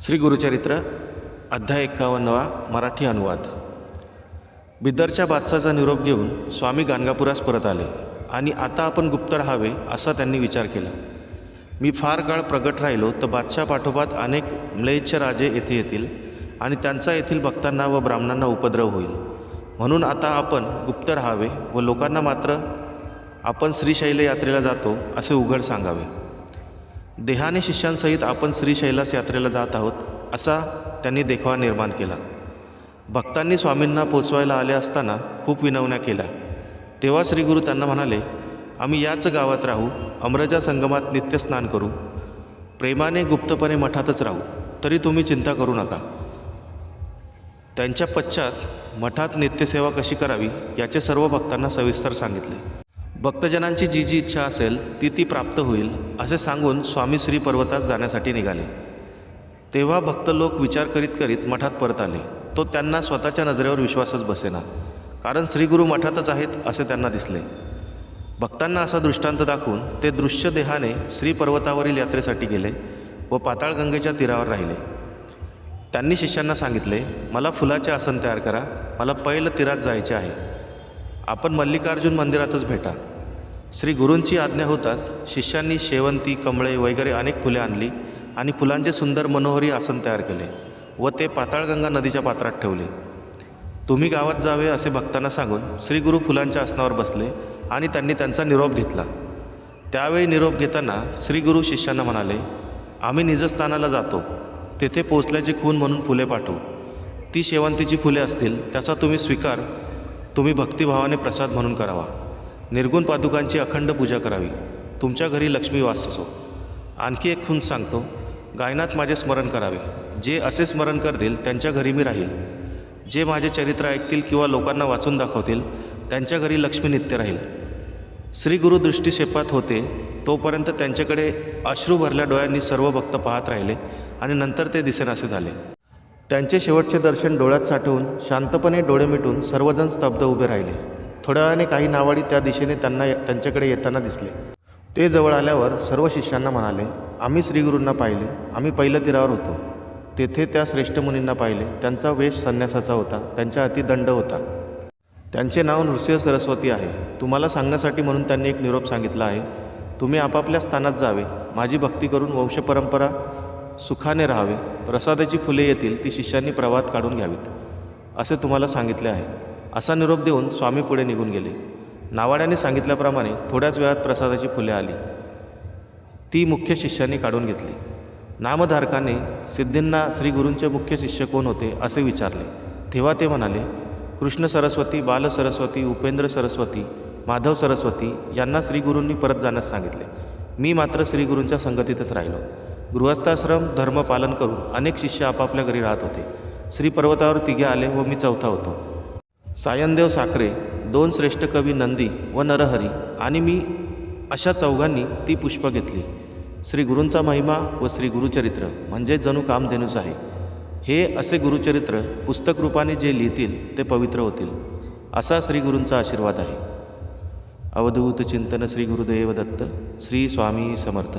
श्री गुरुचरित्र अध्याय 51 मराठी अनुवाद। बिदरच्या बादशाचा निरोप घेऊन स्वामी गाणगापुरास परत आले आणि आता आपण गुप्त राहावे असा त्यांनी विचार केला। मी फार काळ प्रगट राहिलो तर बादशाह पाठोपाठ अनेक म्लेच्छ राजे येथे येतील आणि त्यांचा येथील भक्तांना व ब्राह्मणांना उपद्रव होईल, म्हणून आता आपण गुप्त राहावे व लोकांना मात्र आपण श्रीशैल यात्रेला जातो असे उघड सांगावे। देहाने शिष्यांसहित आपण श्रीशैलास यात्रेला जात आहोत असा त्यांनी देखावा निर्माण केला। भक्तांनी स्वामींना पोचवायला आले असताना खूप विनवण्या केल्या। तेव्हा श्रीगुरू त्यांना म्हणाले, आम्ही याच गावात राहू, अमरजा संगमात नित्यस्नान करू, प्रेमाने गुप्तपणे मठातच राहू, तरी तुम्ही चिंता करू नका। त्यांच्या पश्चात मठात नित्यसेवा कशी करावी याचे सर्व भक्तांना सविस्तर सांगितले। भक्तजनांची जी जी इच्छा असेल ती प्राप्त होईल असे सांगून स्वामी श्री पर्वतास जाण्यासाठी निघाले। तेव्हा भक्त लोक विचार करीत करीत मठात परत आले। तो त्यांना स्वतःच्या नजरेवर विश्वासच बसेना, कारण श्रीगुरू मठातच आहेत असे त्यांना दिसले। भक्तांना असा दृष्टांत दाखवून ते दृश्य देहाने श्री पर्वतावरील यात्रेसाठी गेले व पाताळगंगेच्या तीरावर राहिले। त्यांनी शिष्यांना सांगितले, मला फुलाचे आसन तयार करा, मला पैल तीरात जायचे आहे, आपण मल्लिकार्जुन मंदिरातच भेटा। श्री गुरूंची आज्ञा होताच शिष्यांनी शेवंती, कमळे वगैरे अनेक फुले आणली आणि फुलांचे सुंदर मनोहरी आसन तयार केले व ते पाताळगंगा नदीच्या पात्रात ठेवले। तुम्ही गावात जावे असे भक्तांना सांगून श्रीगुरू फुलांच्या आसनावर बसले आणि त्यांनी त्यांचा निरोप घेतला। त्यावेळी निरोप घेताना श्रीगुरू शिष्यांना म्हणाले, आम्ही निजस्थानाला जातो, तेथे पोचल्याची खूण म्हणून फुले पाठवू। ती शेवंतीची फुले असतील त्याचा तुम्ही स्वीकार तुम्ही भक्तिभावाने प्रसाद म्हणून करावा। निर्गुण पादुकांची अखंड पूजा करावी, तुमच्या घरी लक्ष्मी वास असो। आणखी एक खूण सांगतो, गायनात माझे स्मरण करावे, जे असे स्मरण करतील त्यांच्या घरी मी राहील। जे माझे चरित्र ऐकतील किंवा लोकांना वाचून दाखवतील त्यांच्या घरी लक्ष्मी नित्य राहील। श्रीगुरू दृष्टीक्षेपात होते तोपर्यंत त्यांच्याकडे अश्रू भरल्या डोळ्यांनी सर्व भक्त पाहत राहिले आणि नंतर ते दिसेनासे झाले। त्यांचे शेवटचे दर्शन डोळ्यात साठवून शांतपणे डोळे मिटून सर्वजण स्तब्ध उभे राहिले। थोड्या वेळाने काही नावाडी त्या दिशेने त्यांच्याकडे येताना दिसले। ते जवळ आल्यावर सर्व शिष्यांना म्हणाले, आम्ही श्रीगुरूंना पाहिले, आम्ही पहिल्या तीरावर होतो, तेथे त्या श्रेष्ठ मुनींना पाहिले। त्यांचा वेश संन्यासाचा होता, त्यांच्या हाती दंड होता, त्यांचे नाव नृसिंह सरस्वती आहे। तुम्हाला सांगण्यासाठी म्हणून त्यांनी एक निरोप सांगितला आहे। तुम्ही आपापल्या स्थानात जावे, माझी भक्ती करून वंशपरंपरा सुखाने राहावे। प्रसादाची फुले येतील ती शिष्यांनी प्रवाहात काढून घ्यावीत असे तुम्हाला सांगितले आहे। असा निरोप देऊन स्वामी पुढे निघून गेले। नावाड्याने सांगितल्याप्रमाणे थोड्याच वेळात प्रसादाची फुले आली, ती मुख्य शिष्यांनी काढून घेतली। नामधारकाने सिद्धींना श्रीगुरूंचे मुख्य शिष्य कोण होते असे विचारले। तेव्हा ते म्हणाले, कृष्ण सरस्वती, बाल सरस्वती, उपेंद्र सरस्वती, माधव सरस्वती यांना श्रीगुरूंनी परत जाण्यास सांगितले। मी मात्र श्रीगुरूंच्या संगतीतच राहिलो। गृहस्थाश्रम धर्म पालन करून अनेक शिष्य आपापल्या घरी राहत होते। श्री पर्वतावर तिघे आले व मी चौथा होतो। सायनदेव साखरे, दोन श्रेष्ठ कवी नंदी व नरहरी आणि मी अशा चौघांनी ती पुष्प घेतली। श्री गुरूंचा महिमा व श्री गुरुचरित्र म्हणजे जणू कामधेनूच आहे। हे असे गुरुचरित्र पुस्तक रूपाने जे लिहितील ते पवित्र होतील असा श्री गुरूंचा आशीर्वाद आहे। अवधूत चिंतन श्री गुरुदेव दत्त। श्री स्वामी समर्थ।